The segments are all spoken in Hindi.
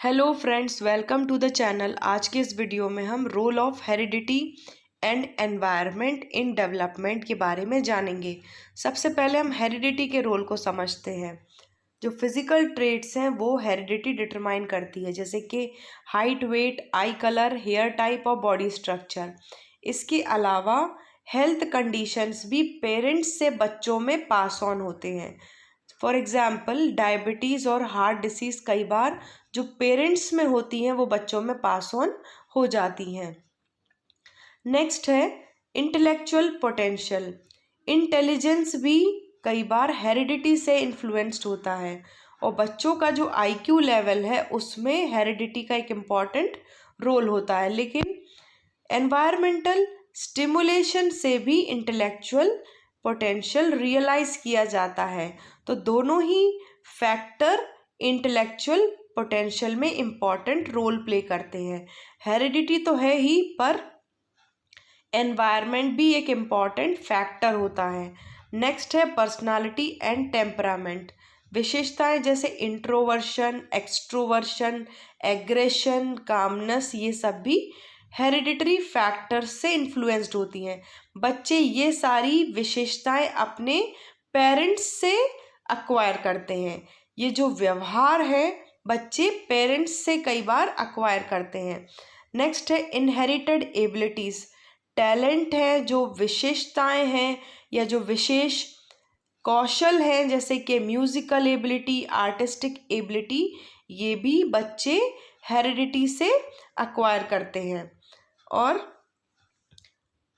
Hello friends, welcome to the channel. आज के इस वीडियो में हम role of heredity and environment in development के बारे में जानेंगे। सबसे पहले हम हेरिडिटी के रोल को समझते हैं। जो फिजिकल ट्रेट्स हैं वो हेरिडिटी डिटरमाइन करती है, जैसे कि height, weight, eye colour, hair type और बॉडी स्ट्रक्चर। इसके अलावा हेल्थ कंडीशंस भी पेरेंट्स से बच्चों में पास ऑन होते हैं। फॉर एग्जाम्पल डायबिटीज़ और हार्ट डिसीज़ कई बार जो पेरेंट्स में होती हैं वो बच्चों में पास ऑन हो जाती हैं। नेक्स्ट है इंटेलेक्चुअल पोटेंशियल। इंटेलिजेंस भी कई बार हेरिडिटी से इन्फ्लुएंस्ड होता है और बच्चों का जो आईक्यू लेवल है उसमें हेरिडिटी का एक इम्पॉर्टेंट रोल होता है। लेकिन एनवायरमेंटल स्टिमुलेशन से भी इंटेलेक्चुअल पोटेंशियल रियलाइज किया जाता है। तो दोनों ही फैक्टर इंटेलेक्चुअल पोटेंशियल में इम्पॉर्टेंट रोल प्ले करते हैं। हेरिडिटी तो है ही, पर एनवायरनमेंट भी एक इम्पॉर्टेंट फैक्टर होता है। नेक्स्ट है पर्सनालिटी एंड टेम्परामेंट। विशेषताएं जैसे इंट्रोवर्शन, एक्सट्रोवर्शन, एग्रेशन, कामनेस, ये सब भी हेरिडिटरी फैक्टर्स से इन्फ्लुएंस्ड होती हैं। बच्चे ये सारी विशेषताएं अपने पेरेंट्स से अक्वायर करते हैं। ये जो व्यवहार है बच्चे पेरेंट्स से कई बार अक्वायर करते हैं। नेक्स्ट है इनहेरिटेड एबिलिटीज़। टैलेंट है, जो विशेषताएं हैं या जो विशेष कौशल हैं, जैसे कि म्यूजिकल एबिलिटी, आर्टिस्टिक एबिलिटी, ये भी बच्चे हेरिडिटी से अक्वायर करते हैं। और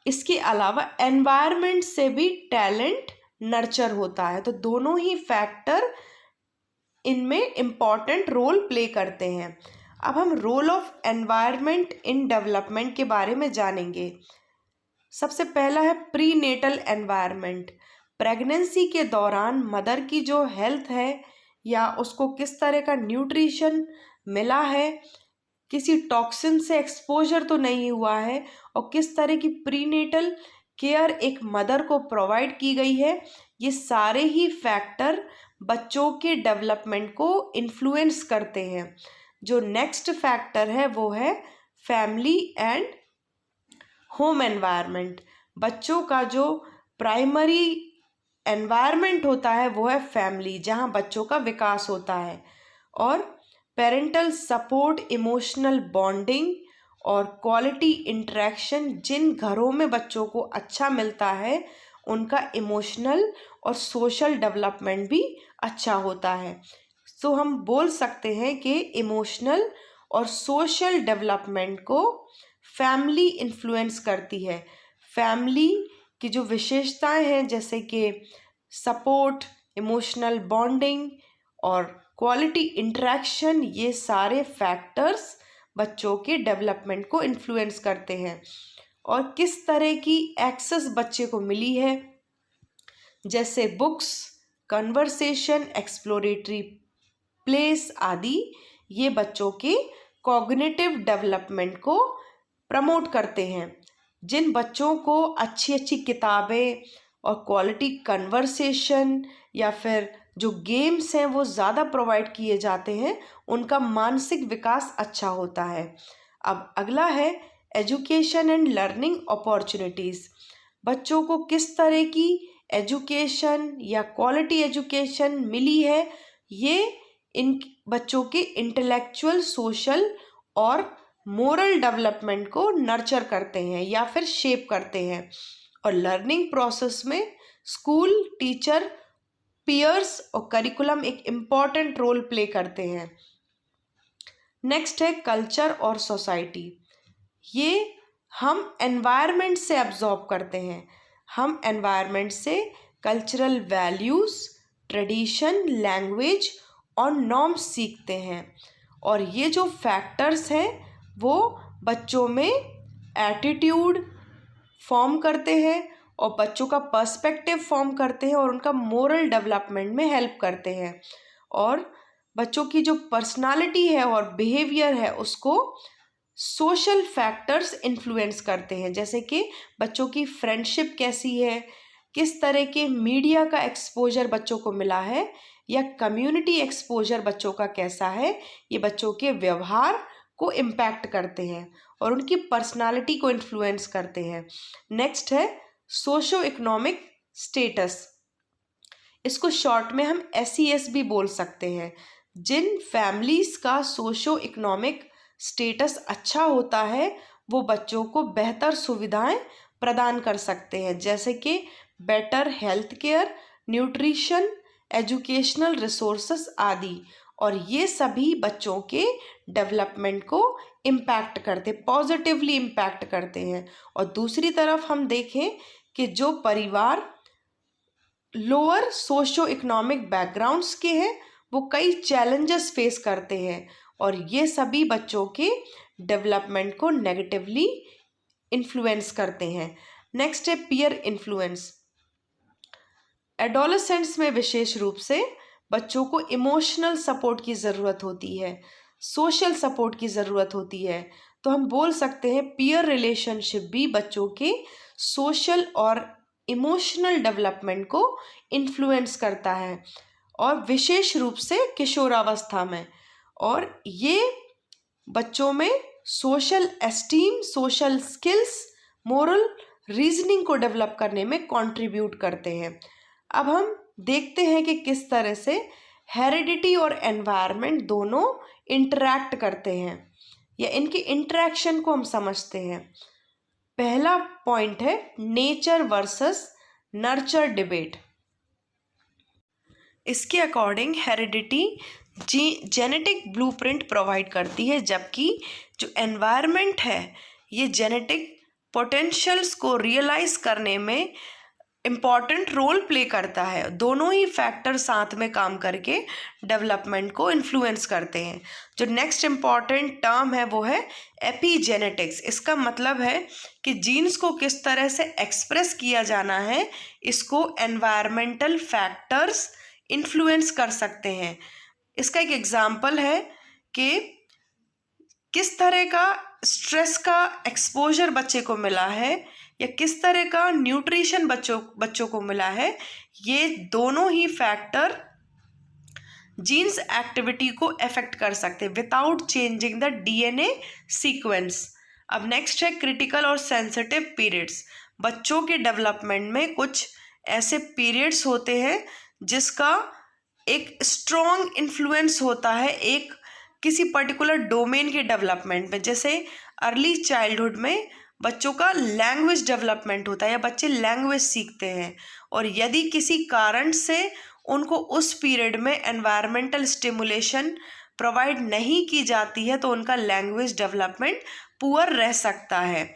इसके अलावा एनवायरनमेंट से भी टैलेंट नर्चर होता है। तो दोनों ही फैक्टर इनमें इम्पॉर्टेंट रोल प्ले करते हैं। अब हम role of environment in development के बारे में जानेंगे। सबसे पहला है प्री नेटल एनवायरनमेंट। प्रेगनेंसी के दौरान मदर की जो हेल्थ है या उसको किस तरह का न्यूट्रिशन मिला है, किसी टॉक्सिन से एक्सपोजर तो नहीं हुआ है, और किस तरह की प्रीनेटल केयर एक मदर को प्रोवाइड की गई है, ये सारे ही फैक्टर बच्चों के डेवलपमेंट को इन्फ्लुएंस करते हैं। जो नेक्स्ट फैक्टर है वो है फैमिली एंड होम एनवायरनमेंट। बच्चों का जो प्राइमरी एनवायरनमेंट होता है वो है फैमिली, जहाँ बच्चों का विकास होता है। और पेरेंटल सपोर्ट, इमोशनल बॉन्डिंग और क्वालिटी इंटरेक्शन, जिन घरों में बच्चों को अच्छा मिलता है उनका इमोशनल और सोशल डेवलपमेंट भी अच्छा होता है। तो हम बोल सकते हैं कि इमोशनल और सोशल डेवलपमेंट को फैमिली इन्फ्लुएंस करती है। फैमिली की जो विशेषताएं हैं जैसे कि सपोर्ट, इमोशनल बॉन्डिंग और क्वालिटी इंटरेक्शन, ये सारे फैक्टर्स बच्चों के डेवलपमेंट को इन्फ्लुएंस करते हैं। और किस तरह की एक्सेस बच्चे को मिली है, जैसे बुक्स, कन्वर्सेशन, एक्सप्लोरेटरी प्लेस आदि, ये बच्चों के कॉग्निटिव डेवलपमेंट को प्रमोट करते हैं। जिन बच्चों को अच्छी अच्छी किताबें और क्वालिटी कन्वर्सेशन या फिर जो गेम्स हैं वो ज़्यादा प्रोवाइड किए जाते हैं, उनका मानसिक विकास अच्छा होता है। अब अगला है एजुकेशन एंड लर्निंग अपॉर्चुनिटीज़। बच्चों को किस तरह की एजुकेशन या क्वालिटी एजुकेशन मिली है, ये इन बच्चों के इंटेलेक्चुअल, सोशल और मोरल डेवलपमेंट को नर्चर करते हैं या फिर शेप करते हैं। और लर्निंग प्रोसेस में स्कूल, टीचर, पीयर्स और करिकुलम एक इम्पॉर्टेंट रोल प्ले करते हैं। नेक्स्ट है कल्चर और सोसाइटी। ये हम एनवायरनमेंट से एब्जॉर्ब करते हैं। हम एनवायरनमेंट से कल्चरल वैल्यूज़, ट्रेडिशन, लैंग्वेज और नॉर्म्स सीखते हैं। और ये जो फैक्टर्स हैं वो बच्चों में एटीट्यूड फॉर्म करते हैं और बच्चों का पर्सपेक्टिव फॉर्म करते हैं और उनका मोरल डेवलपमेंट में हेल्प करते हैं। और बच्चों की जो पर्सनालिटी है और बिहेवियर है उसको सोशल फैक्टर्स इन्फ्लुएंस करते हैं, जैसे कि बच्चों की फ्रेंडशिप कैसी है, किस तरह के मीडिया का एक्सपोजर बच्चों को मिला है, या कम्युनिटी एक्सपोजर बच्चों का कैसा है, ये बच्चों के व्यवहार को इम्पैक्ट करते हैं और उनकी पर्सनालिटी को इन्फ्लुएंस करते हैं। नेक्स्ट है सोशो इकोनॉमिक स्टेटस, इसको शॉर्ट में हम SES भी बोल सकते हैं। जिन फैमिलीज का सोशो इकोनॉमिक स्टेटस अच्छा होता है वो बच्चों को बेहतर सुविधाएं प्रदान कर सकते हैं, जैसे कि better health care, nutrition, educational resources आदि। और ये सभी बच्चों के डेवलपमेंट को इम्पैक्ट करते, पॉजिटिवली इम्पैक्ट करते हैं। और दूसरी तरफ हम देखें कि जो परिवार लोअर सोशो इकोनॉमिक बैकग्राउंड्स के हैं वो कई चैलेंजेस फेस करते हैं और ये सभी बच्चों के डेवलपमेंट को नेगेटिवली इन्फ्लुएंस करते हैं। नेक्स्ट है पीयर इन्फ्लुएंस। एडोलेसेंट्स में विशेष रूप से बच्चों को इमोशनल सपोर्ट की ज़रूरत होती है, सोशल सपोर्ट की ज़रूरत होती है। तो हम बोल सकते हैं पीयर रिलेशनशिप भी बच्चों के सोशल और इमोशनल डेवलपमेंट को इन्फ्लुएंस करता है और विशेष रूप से किशोरावस्था में। और ये बच्चों में social esteem, social skills, moral reasoning को डेवलप करने में कंट्रीब्यूट करते हैं। अब हम देखते हैं कि किस तरह से हेरिडिटी और एनवायरनमेंट दोनों इंटरैक्ट करते हैं या इनकी इंटरैक्शन को हम समझते हैं। पहला पॉइंट है नेचर वर्सेस नर्चर डिबेट। इसके according heredity genetic blueprint provide करती है, जबकि जो एनवायरनमेंट है ये जेनेटिक पोटेंशियल्स को रियलाइज करने में इम्पॉर्टेंट रोल प्ले करता है। दोनों ही फैक्टर साथ में काम करके डेवलपमेंट को इन्फ्लुएंस करते हैं। जो नेक्स्ट इम्पॉर्टेंट टर्म है वो है एपीजेनेटिक्स। इसका मतलब है कि जीन्स को किस तरह से एक्सप्रेस किया जाना है, इसको एनवायरमेंटल फैक्टर्स इन्फ्लुएंस कर सकते हैं। इसका एक एग्जाम्पल है कि किस तरह का स्ट्रेस का एक्सपोजर बच्चे को मिला है या किस तरह का न्यूट्रिशन बच्चों को मिला है, ये दोनों ही फैक्टर जीन्स एक्टिविटी को अफेक्ट कर सकते हैं without changing the DNA sequence. अब नेक्स्ट है क्रिटिकल और सेंसिटिव पीरियड्स। बच्चों के डेवलपमेंट में कुछ ऐसे पीरियड्स होते हैं जिसका एक स्ट्रॉन्ग इन्फ्लुएंस होता है एक किसी पर्टिकुलर डोमेन के डेवलपमेंट में। जैसे अर्ली चाइल्डहुड में बच्चों का लैंग्वेज डेवलपमेंट होता है या बच्चे लैंग्वेज सीखते हैं, और यदि किसी कारण से उनको उस पीरियड में एनवायरमेंटल स्टिमुलेशन प्रोवाइड नहीं की जाती है तो उनका लैंग्वेज डेवलपमेंट पुअर रह सकता है।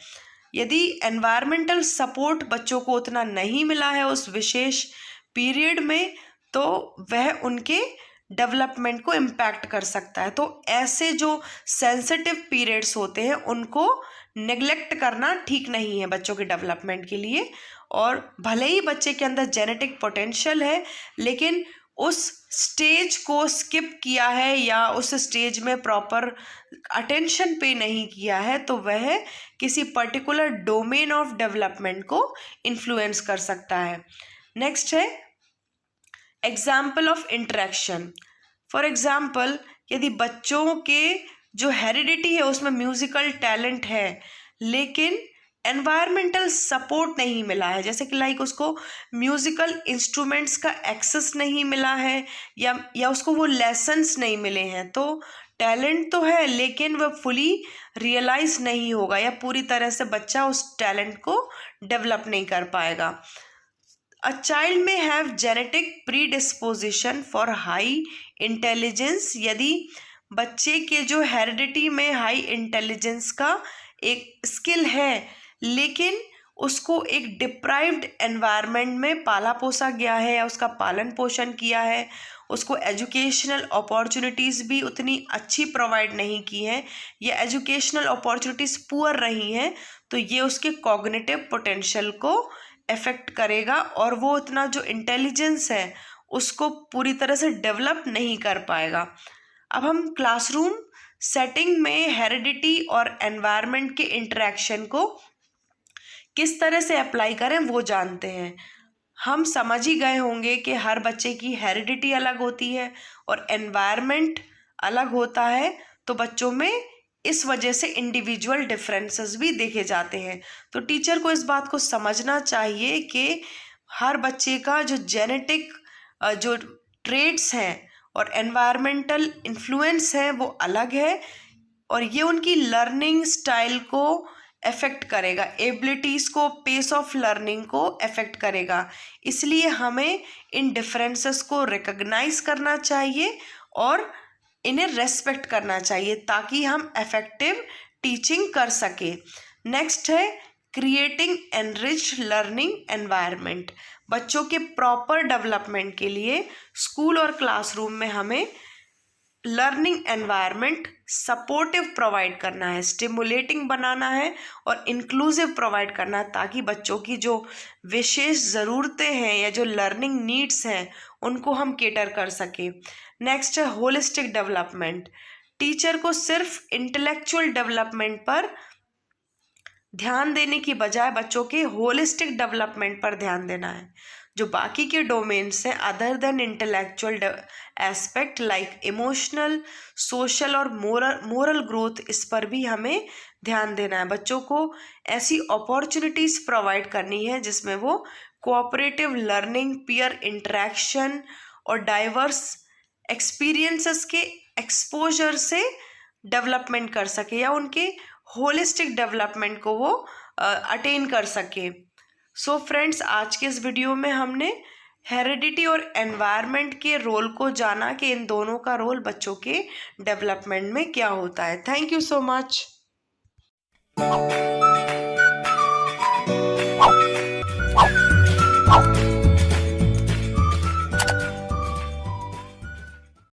यदि एनवायरमेंटल सपोर्ट बच्चों को उतना नहीं मिला है उस विशेष पीरियड में तो वह उनके डेवलपमेंट को इम्पैक्ट कर सकता है। तो ऐसे जो सेंसिटिव पीरियड्स होते हैं उनको नेग्लेक्ट करना ठीक नहीं है बच्चों के डेवलपमेंट के लिए। और भले ही बच्चे के अंदर जेनेटिक पोटेंशियल है लेकिन उस स्टेज को स्किप किया है या उस स्टेज में प्रॉपर अटेंशन पे नहीं किया है तो वह किसी पर्टिकुलर डोमेन ऑफ डेवलपमेंट को इन्फ्लुएंस कर सकता है। नेक्स्ट है example of interaction. For example यदि बच्चों के जो हेरिडिटी है उसमें म्यूजिकल टैलेंट है लेकिन एनवायरमेंटल सपोर्ट नहीं मिला है, जैसे कि लाइक उसको म्यूजिकल इंस्ट्रूमेंट्स का एक्सेस नहीं मिला है या उसको वो लेसन्स नहीं मिले हैं, तो टैलेंट तो है लेकिन वह फुली रियलाइज नहीं होगा या पूरी तरह से बच्चा उस टैलेंट को डेवलप नहीं कर पाएगा। A child may have genetic predisposition for high intelligence। यदि बच्चे के जो हेरिडिटी में हाई इंटेलिजेंस का एक स्किल है लेकिन उसको एक डिप्राइव्ड एनवायरनमेंट में पाला पोसा गया है या उसका पालन पोषण किया है, उसको एजुकेशनल अपॉर्चुनिटीज़ भी उतनी अच्छी प्रोवाइड नहीं की हैं या एजुकेशनल अपॉर्चुनिटीज़ पुअर रही हैं, तो ये उसके कॉग्निटिव पोटेंशियल को इफेक्ट करेगा और वो उतना जो इंटेलिजेंस है उसको पूरी तरह से डेवलप नहीं कर पाएगा। अब हम क्लासरूम सेटिंग में हेरिडिटी और एनवायरनमेंट के इंटरेक्शन को किस तरह से अप्लाई करें वो जानते हैं। हम समझ ही गए होंगे कि हर बच्चे की हेरिडिटी अलग होती है और एनवायरनमेंट अलग होता है, तो बच्चों में इस वजह से इंडिविजुअल डिफरेंसेस भी देखे जाते हैं। तो टीचर को इस बात को समझना चाहिए कि हर बच्चे का जो जेनेटिक जो ट्रेड्स हैं और एनवायरमेंटल इन्फ्लुएंस है वो अलग है, और ये उनकी लर्निंग स्टाइल को अफेक्ट करेगा, एबिलिटीज़ को, पेस ऑफ लर्निंग को अफेक्ट करेगा। इसलिए हमें इन डिफरेंसेस को रिकग्नाइज करना चाहिए और इन्हें रेस्पेक्ट करना चाहिए ताकि हम इफेक्टिव टीचिंग कर सके। नेक्स्ट है क्रिएटिंग एनरिच्ड लर्निंग एनवायरनमेंट। बच्चों के प्रॉपर डेवलपमेंट के लिए स्कूल और क्लासरूम में हमें लर्निंग एनवायरनमेंट सपोर्टिव प्रोवाइड करना है, स्टिमुलेटिंग बनाना है और इंक्लूसिव प्रोवाइड करना है, ताकि बच्चों की जो विशेष ज़रूरतें हैं या जो लर्निंग नीड्स हैं उनको हम केटर कर सकें। नेक्स्ट है होलिस्टिक डेवलपमेंट। टीचर को सिर्फ इंटेलेक्चुअल डेवलपमेंट पर ध्यान देने की बजाय बच्चों के होलिस्टिक डेवलपमेंट पर ध्यान देना है। जो बाकी के डोमेन्स हैं other than intellectual aspect like emotional, social और मोरल ग्रोथ, इस पर भी हमें ध्यान देना है। बच्चों को ऐसी अपॉर्चुनिटीज़ प्रोवाइड करनी है जिसमें वो कोऑपरेटिव लर्निंग, पीयर इंटरेक्शन और डाइवर्स एक्सपीरियंसेस के एक्सपोजर से डेवलपमेंट कर सके या उनके होलिस्टिक डेवलपमेंट को वो अटेन कर सके। सो फ्रेंड्स, आज के इस वीडियो में हमने हेरिडिटी और एनवायरनमेंट के रोल को जाना कि इन दोनों का रोल बच्चों के डेवलपमेंट में क्या होता है। Thank you so much.